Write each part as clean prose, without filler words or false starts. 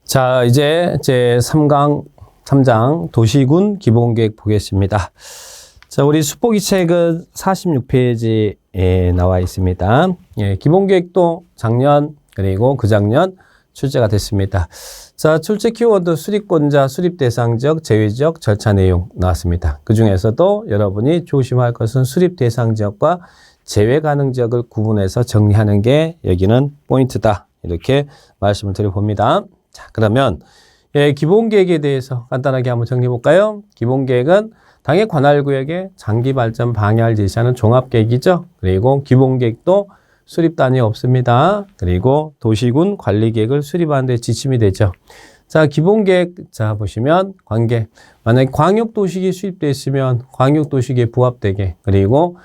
자, 이제 제 3장 도시군 기본계획 보겠습니다. 자, 우리 수포기 책은 46페이지에 나와 있습니다. 예, 기본계획도 작년 그리고 그 작년 출제가 됐습니다. 자, 출제 키워드 수립권자, 수립대상지역, 제외지역, 절차 내용 나왔습니다. 그 중에서도 여러분이 조심할 것은 수립대상지역과 제외 가능 지역을 구분해서 정리하는 게 여기는 포인트다. 이렇게 말씀을 드려봅니다. 자, 그러면 기본계획에 대해서 간단하게 한번 정리해 볼까요? 기본계획은 당의 관할구역의 장기발전 방향을 제시하는 종합계획이죠. 그리고 기본계획도 수립단위 없습니다. 그리고 도시군 관리계획을 수립하는 데 지침이 되죠. 자, 기본계획, 자, 보시면 관계. 만약에 광역도시계획이 수립되어 있으면 광역도시계획에 부합되게, 그리고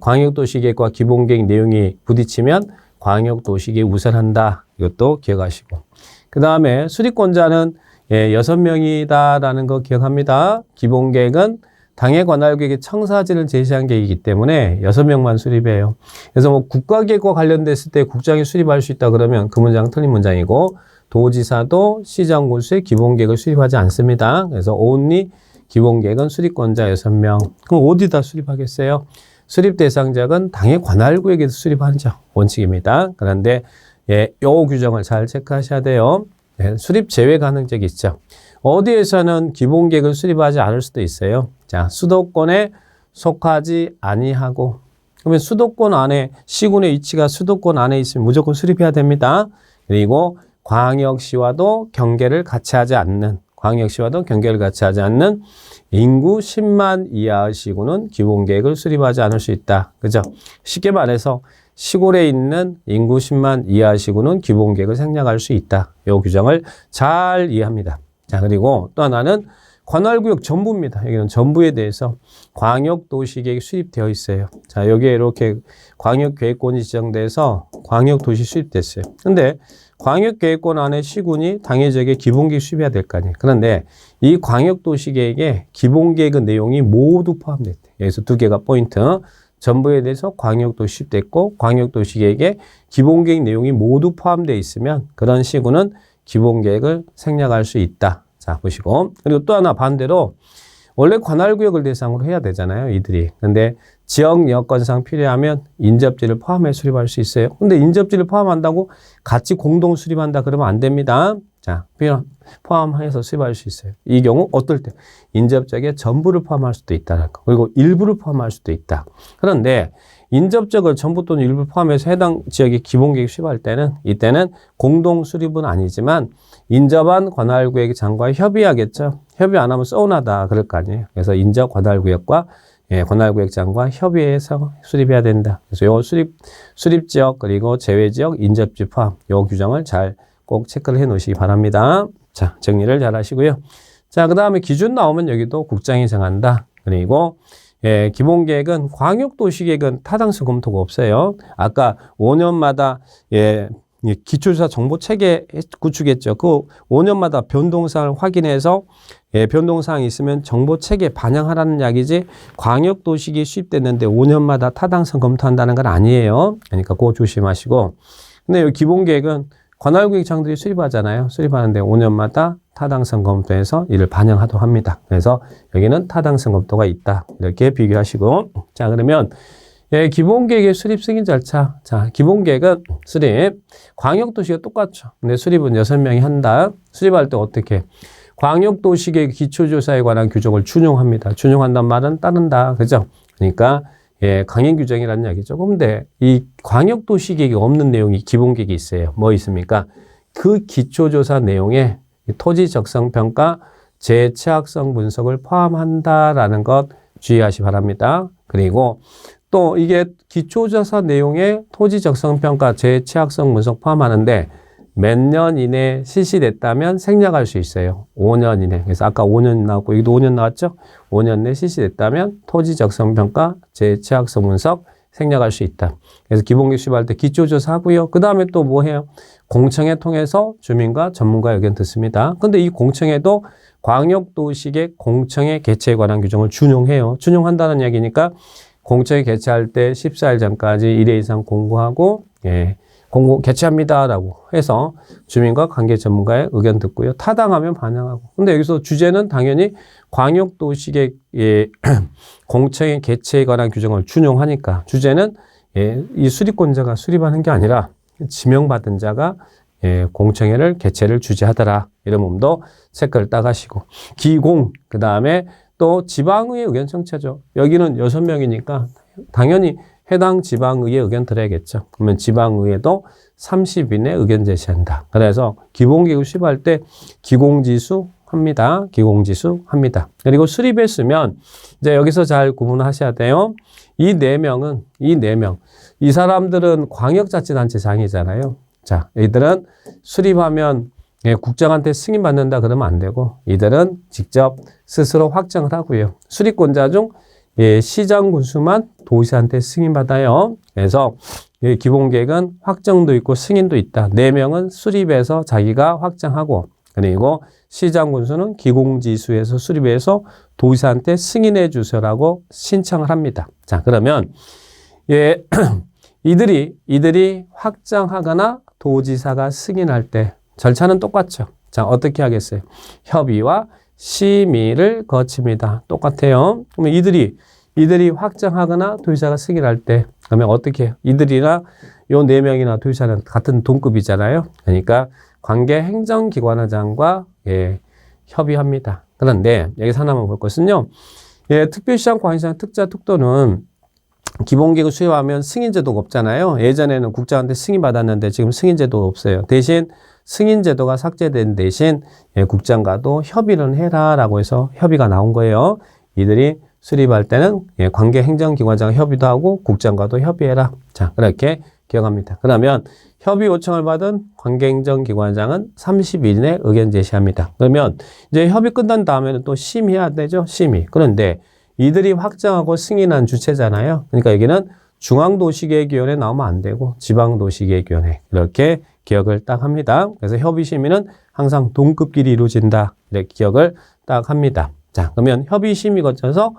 광역도시계획과 기본계획 내용이 부딪히면 광역도시계획 우선한다. 이것도 기억하시고. 그 다음에 수립권자는 6명이다라는 거 기억합니다. 기본계획은 당의 관할구역의 청사진을 제시한 계획이기 때문에 6명만 수립해요. 그래서 뭐 국가계획과 관련됐을 때 국장이 수립할 수 있다 그러면 그 문장은 틀린 문장이고, 도지사도 시정군수의 기본계획을 수립하지 않습니다. 그래서 only 기본계획은 수립권자 6명. 그럼 어디다 수립하겠어요? 수립 대상자는 당의 관할구역에서 수립하죠. 원칙입니다. 그런데 요 규정을 잘 체크하셔야 돼요. 수립 제외 가능적이 있죠. 어디에서는 기본계획을 수립하지 않을 수도 있어요. 자, 수도권에 속하지 아니하고, 그러면 수도권 안에, 시군의 위치가 수도권 안에 있으면 무조건 수립해야 됩니다. 그리고 광역시와도 경계를 같이 하지 않는, 인구 10만 이하의 시군은 기본계획을 수립하지 않을 수 있다. 그죠? 쉽게 말해서 시골에 있는 인구 10만 이하 시군은 기본계획을 생략할 수 있다. 이 규정을 잘 이해합니다. 자, 그리고 또 하나는 관할구역 전부입니다. 여기는 전부에 대해서 광역도시계획이 수립되어 있어요. 자, 여기에 이렇게 광역계획권이 지정돼서 광역도시 수립됐어요. 근데 광역계획권 안에 시군이 당의 지역에 기본계획 수립해야 될 거 아니에요. 그런데 이 광역도시계획에 기본계획의 내용이 모두 포함됐대요. 여기서 두 개가 포인트. 전부에 대해서 광역도시 수립됐고, 광역도시계획에 기본계획 내용이 모두 포함되어 있으면 그런 시군은 기본계획을 생략할 수 있다. 자, 보시고. 그리고 또 하나 반대로 원래 관할구역을 대상으로 해야 되잖아요, 이들이. 근데 지역 여건상 필요하면 인접지를 포함해 수립할 수 있어요. 근데 인접지를 포함한다고 같이 공동 수립한다 그러면 안 됩니다. 자, 포함해서 수립할 수 있어요. 이 경우 어떨 때 인접지역에 전부를 포함할 수도 있다는 거. 그리고 일부를 포함할 수도 있다. 그런데 인접지역을 전부 또는 일부 포함해서 해당 지역의 기본계획 수립할 때는, 이때는 공동 수립은 아니지만 인접한 관할구역 장과 협의하겠죠. 협의 안 하면 서운하다 그럴 거 아니에요. 그래서 인접 관할구역과 관할구역장과 협의해서 수립해야 된다. 그래서 요 수립지역 그리고 제외지역 인접지 포함 요 규정을 잘 꼭 체크를 해 놓으시기 바랍니다. 자, 정리를 잘 하시고요. 자, 그 다음에 기준 나오면 여기도 국장이 정한다. 그리고 기본계획은 광역도시계획은 타당성 검토가 없어요. 아까 5년마다 기초조사 정보체계 구축했죠. 그 5년마다 변동사항을 확인해서 변동사항이 있으면 정보체계에 반영하라는 이야기지, 광역도시계획이 수립됐는데 5년마다 타당성 검토한다는 건 아니에요. 그러니까 그거 조심하시고. 근데 이 기본계획은 관할구역장들이 수립하잖아요. 수립하는데 5년마다 타당성 검토해서 이를 반영하도록 합니다. 그래서 여기는 타당성 검토가 있다. 이렇게 비교하시고. 자, 그러면 기본계획의 수립 승인 절차. 자, 기본계획은 수립. 광역도시가 똑같죠. 근데 수립은 6명이 한다. 수립할 때 어떻게? 광역도시계획 기초조사에 관한 규정을 준용합니다. 준용한다는 말은 따른다. 그죠? 그러니까 강행규정이라는 이야기죠. 그런데 이 광역도시계획이 없는 내용이 기본계획이 있어요. 뭐 있습니까? 그 기초조사 내용에 토지 적성평가, 재취약성 분석을 포함한다라는 것 주의하시 바랍니다. 그리고 또 이게 기초조사 내용에 토지 적성평가, 재취약성 분석 포함하는데 몇 년 이내에 실시됐다면 생략할 수 있어요. 5년 이내. 그래서 아까 5년 나왔고 여기도 5년 나왔죠? 5년 내에 실시됐다면 토지 적성평가, 재취약성 분석 생략할 수 있다. 그래서 기본계획 수립할 때 기초조사 하고요. 그 다음에 또 뭐 해요? 공청회 통해서 주민과 전문가 의견 듣습니다. 근데 이 공청회도 광역도시계획 공청회 개최에 관한 규정을 준용해요. 준용한다는 이야기니까 공청회 개최할 때 14일 전까지 1회 이상 공고하고 공고 개최합니다라고 해서 주민과 관계 전문가의 의견 듣고요. 타당하면 반영하고. 근데 여기서 주제는 당연히 광역도시계획 공청회 개최에 관한 규정을 준용하니까 주제는 이 수립권자가 수립하는 게 아니라 지명받은 자가 공청회를 개최를 주재하더라. 이런 부분도 체크를 딱 하시고. 기공, 그 다음에 또 지방의회 의견 청취죠. 여기는 6명이니까 당연히 해당 지방의회 의견 들어야겠죠. 그러면 지방의회도 30인 내 의견 제시한다. 그래서 기본계획 수립할 때 기공지수 합니다. 기공지수 합니다. 그리고 수립했으면 이제 여기서 잘 구분하셔야 돼요. 이 4명은 이 사람들은 광역자치단체장이잖아요. 자, 이들은 수립하면 국장한테 승인받는다 그러면 안 되고 이들은 직접 스스로 확정을 하고요. 수립권자 중 시장 군수만 도지사한테 승인받아요. 그래서 기본계획은 확정도 있고 승인도 있다. 4명은 수립해서 자기가 확정하고 그리고 시장 군수는 기공지수에서 수립해서 도지사한테 승인해 주세요라고 신청을 합니다. 자, 그러면 이들이 확정하거나 도지사가 승인할 때 절차는 똑같죠. 자, 어떻게 하겠어요? 협의와 심의를 거칩니다. 똑같아요. 그러면 이들이 확정하거나 도지사가 승인할 때 그러면 어떻게 해요? 이들이나 요 4명이나 도지사는 같은 동급이잖아요. 그러니까 관계 행정기관장과 협의합니다. 그런데 여기서 하나만 볼 것은요. 특별시장, 광역시장, 특자, 특도는 기본계획을 수립하면 승인제도가 없잖아요. 예전에는 국장한테 승인받았는데 지금 승인제도가 없어요. 대신 승인제도가 삭제된 대신 국장과도 협의를 해라라고 해서 협의가 나온 거예요. 이들이 수립할 때는 관계 행정기관장 협의도 하고 국장과도 협의해라. 자, 그렇게 기억합니다. 그러면 협의 요청을 받은 관계행정기관장은 30일 내 의견 제시합니다. 그러면 이제 협의 끝난 다음에는 또 심의해야 되죠. 심의. 그런데 이들이 확정하고 승인한 주체잖아요. 그러니까 여기는 중앙도시계획위원회 나오면 안 되고 지방도시계획위원회 이렇게 기억을 딱 합니다. 그래서 협의심의는 항상 동급끼리 이루어진다. 이렇게 기억을 딱 합니다. 자, 그러면 협의심의 거쳐서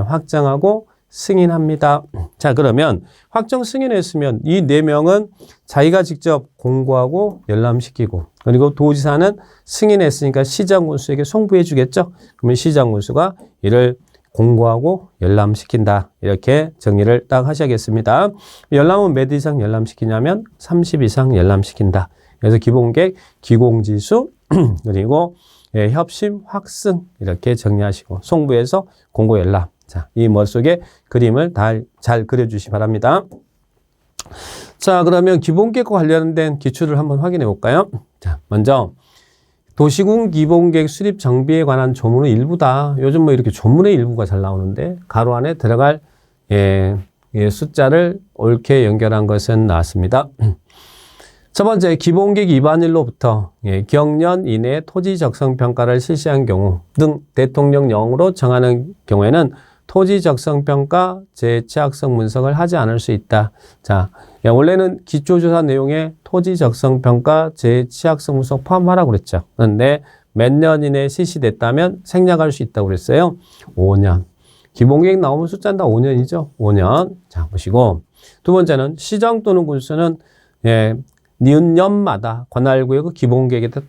확정하고 승인합니다. 자, 그러면 확정 승인했으면 이 4명은 자기가 직접 공고하고 열람시키고 그리고 도지사는 승인했으니까 시장군수에게 송부해 주겠죠. 그러면 시장군수가 이를 공고하고 열람시킨다. 이렇게 정리를 딱 하셔야겠습니다. 열람은 몇 이상 열람시키냐면 30 이상 열람시킨다. 그래서 기본계획, 기공지수, 그리고 협심, 확승 이렇게 정리하시고 송부해서 공고 열람. 자, 이 머릿속에 그림을 잘 그려주시기 바랍니다. 자, 그러면 기본계획과 관련된 기출을 한번 확인해 볼까요? 자, 먼저 도시군 기본계획 수립 정비에 관한 조문의 일부다. 요즘 뭐 이렇게 조문의 일부가 잘 나오는데 가로 안에 들어갈 숫자를 옳게 연결한 것은 나왔습니다. 첫 번째, 기본계획 위반일로부터 경년 이내에 토지 적성 평가를 실시한 경우 등 대통령령으로 정하는 경우에는 토지 적성 평가 재취약성 문서를 하지 않을 수 있다. 자, 원래는 기초조사 내용에 토지 적성 평가 재취약성 문서 포함하라고 그랬죠. 그런데 몇 년 이내에 실시됐다면 생략할 수 있다고 그랬어요. 5년. 기본계획 나오면 숫자는 다 5년이죠. 5년. 자, 보시고. 두 번째는 시정 또는 군수는 니은년마다 관할구역의 기본계획에 대한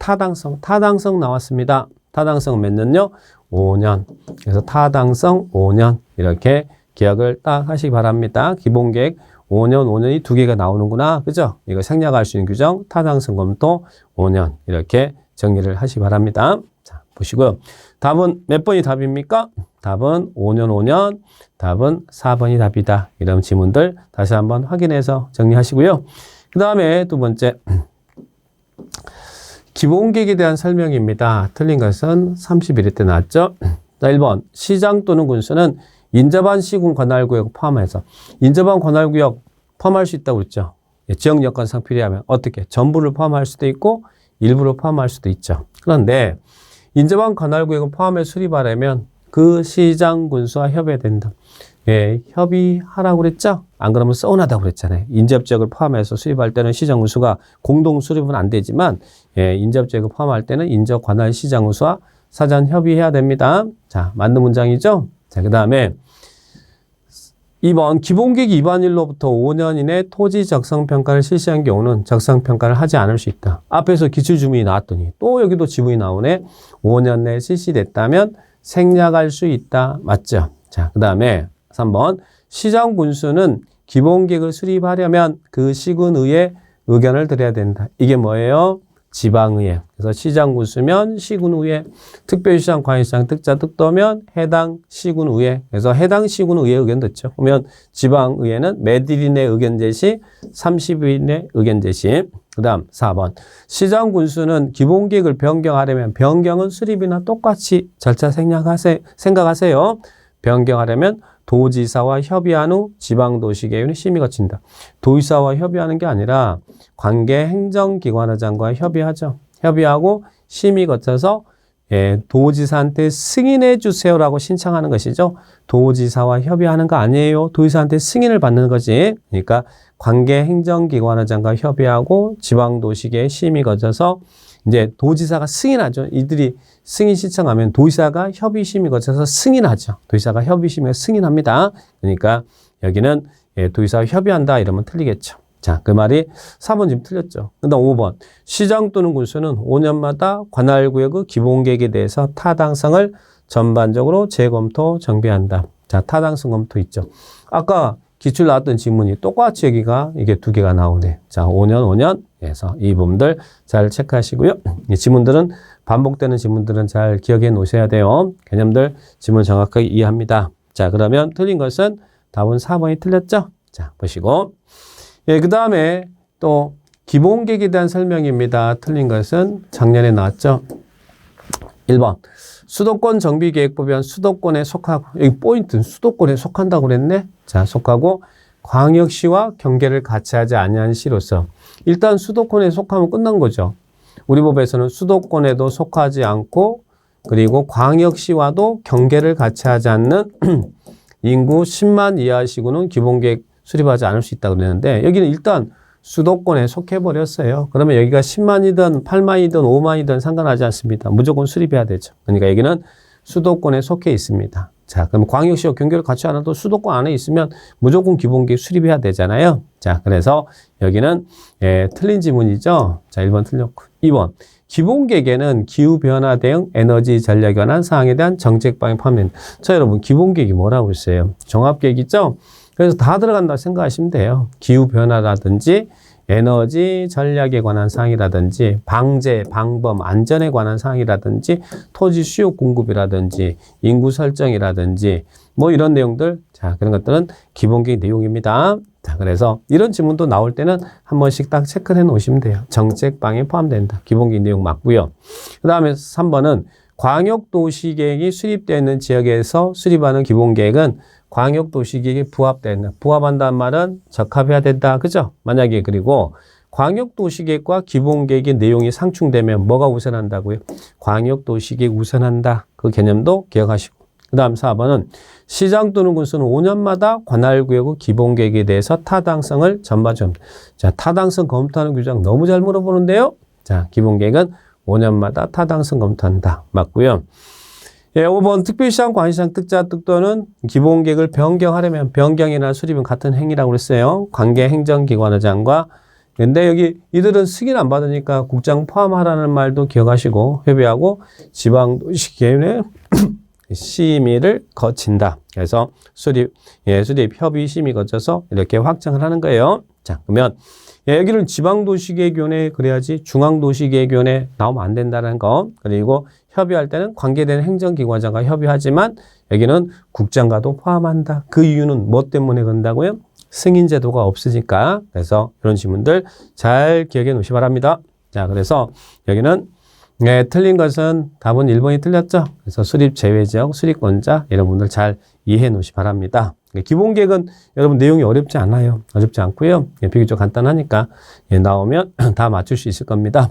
타당성 나왔습니다. 타당성은 몇 년요? 5년. 그래서 타당성 5년. 이렇게 기억을 딱 하시기 바랍니다. 기본계획 5년, 5년이 2개가 나오는구나. 그죠? 이거 생략할 수 있는 규정, 타당성 검토 5년. 이렇게 정리를 하시기 바랍니다. 자, 보시고요. 답은 몇 번이 답입니까? 답은 5년, 5년. 답은 4번이 답이다. 이런 지문들 다시 한번 확인해서 정리하시고요. 그 다음에 두 번째. 기본계획에 대한 설명입니다. 틀린 것은 31회 때 나왔죠. 자, 1번. 시장 또는 군수는 인접한 시군 관할구역 포함해서 인접한 관할구역 포함할 수 있다고 그랬죠. 지역 여건상 필요하면 어떻게? 전부를 포함할 수도 있고 일부를 포함할 수도 있죠. 그런데 인접한 관할구역을 포함해 수립하려면 그 시장 군수와 협의해야 된다. 협의하라고 그랬죠? 안 그러면 서운하다고 그랬잖아요. 인접지역을 포함해서 수립할 때는 시장 군수가 공동 수립은 안 되지만 인접지역을 포함할 때는 인접 관할 시장 군수와 사전 협의해야 됩니다. 자, 맞는 문장이죠? 자, 그 다음에 2번 기본계획 위반일로부터 5년 이내 토지 적성평가를 실시한 경우는 적성평가를 하지 않을 수 있다. 앞에서 기출주문이 나왔더니 또 여기도 지문이 나오네. 5년 내에 실시됐다면 생략할 수 있다. 맞죠? 자, 그 다음에 3번 시장군수는 기본계획을 수립하려면 그 시군의회 의견을 드려야 된다. 이게 뭐예요? 지방의회. 그래서 시장군수면 시군의회, 특별시장, 관할시장, 특자, 특도면 해당 시군의회. 그래서 해당 시군의회 의견 듣죠. 그러면 지방의회는 매일 이내 의견 제시, 30일 내 의견 제시. 그 다음 4번 시장군수는 기본계획을 변경하려면 변경은 수립이나 똑같이 절차 생각하세요. 변경하려면 도지사와 협의한 후 지방도시계획위원회 심의 거친다. 도지사와 협의하는 게 아니라 관계 행정기관의장과 협의하죠. 협의하고 심의 거쳐서 도지사한테 승인해 주세요라고 신청하는 것이죠. 도지사와 협의하는 거 아니에요. 도지사한테 승인을 받는 거지. 그러니까 관계 행정기관의장과 협의하고 지방도시계획 심의 거쳐서 이제 도지사가 승인하죠. 이들이 승인 신청하면 도지사가 협의 심의 거쳐서 승인하죠. 도지사가 협의 심의 승인합니다. 그러니까 여기는 도지사와 협의한다 이러면 틀리겠죠. 자, 그 말이 4번 지금 틀렸죠. 그 다음 5번 시장 또는 군수는 5년마다 관할구역의 기본계획에 대해서 타당성을 전반적으로 재검토 정비한다. 자, 타당성 검토 있죠. 아까 기출 나왔던 지문이 똑같이 여기가 이게 두 개가 나오네. 자, 5년 해서 이 부분들 잘 체크하시고요. 이 지문들은 반복되는 지문들은 잘 기억해 놓으셔야 돼요. 개념들 지문 정확하게 이해합니다. 자, 그러면 틀린 것은 답은 4번이 틀렸죠? 자, 보시고. 그 다음에 또 기본계획에 대한 설명입니다. 틀린 것은 작년에 나왔죠? 1번. 수도권 정비계획법에 수도권에 속하고, 여기 포인트는 수도권에 속한다고 그랬네? 자, 속하고 광역시와 경계를 같이 하지 아니한 시로서 일단 수도권에 속하면 끝난 거죠. 우리 법에서는 수도권에도 속하지 않고 그리고 광역시와도 경계를 같이 하지 않는 인구 10만 이하 시구는 기본계획 수립하지 않을 수 있다고 그랬는데 여기는 일단 수도권에 속해버렸어요. 그러면 여기가 10만이든 8만이든 5만이든 상관하지 않습니다. 무조건 수립해야 되죠. 그러니까 여기는 수도권에 속해 있습니다. 자, 그럼 광역시와 경계를 같이 안 해도 수도권 안에 있으면 무조건 기본계획 수립해야 되잖아요. 자, 그래서 여기는 틀린 지문이죠. 자, 1번 틀렸고. 2번. 기본계획에는 기후변화 대응 에너지 전략에 관한 사항에 대한 정책 방향이 포함됩니다. 자, 여러분, 기본계획이 뭐라고 했어요? 종합계획이죠? 그래서 다 들어간다고 생각하시면 돼요. 기후변화라든지 에너지 전략에 관한 사항이라든지 방제, 방범, 안전에 관한 사항이라든지 토지 수요 공급이라든지 인구 설정이라든지 뭐 이런 내용들, 자, 그런 것들은 기본계획 내용입니다. 자, 그래서 이런 지문도 나올 때는 한 번씩 딱 체크를 해 놓으시면 돼요. 정책 방향에 포함된다. 기본계획 내용 맞고요. 그 다음에 3번은 광역도시계획이 수립되어 있는 지역에서 수립하는 기본계획은 광역도시계획에 부합한다는 말은 적합해야 된다. 그죠? 만약에 그리고 광역도시계획과 기본계획의 내용이 상충되면 뭐가 우선한다고요? 광역도시계획 우선한다. 그 개념도 기억하시고. 그 다음 4번은 시장 또는 군수는 5년마다 관할구역의 기본계획에 대해서 타당성을 전반적으로. 자, 타당성 검토하는 규정 너무 잘 물어보는데요. 자, 기본계획은 5년마다 타당성 검토한다. 맞고요. 5번 특별시장, 관할시장, 특자, 특도는 기본계획을 변경하려면 변경이나 수립은 같은 행위라고 그랬어요. 관계 행정기관의장과. 근데 여기 이들은 승인 안 받으니까 국장 포함하라는 말도 기억하시고 협의하고 지방도시계획에 심의를 거친다. 그래서 수립 협의 심의 거쳐서 이렇게 확정을 하는 거예요. 자, 그러면 여기는 지방도시계획위원회 그래야지 중앙도시계획위원회 나오면 안 된다는 거. 그리고 협의할 때는 관계되는 행정기관장과 협의하지만 여기는 국장과도 포함한다. 그 이유는 뭐 때문에 그런다고요? 승인제도가 없으니까. 그래서 이런 질문들 잘 기억해 놓으시 기 바랍니다. 자, 그래서 여기는 틀린 것은 답은 1번이 틀렸죠. 그래서 수립 제외지역, 수립권자 이런 분들 잘 이해해 놓으시 기 바랍니다. 기본계획은 여러분 내용이 어렵지 않아요. 어렵지 않고요. 비교적 간단하니까 나오면 다 맞출 수 있을 겁니다.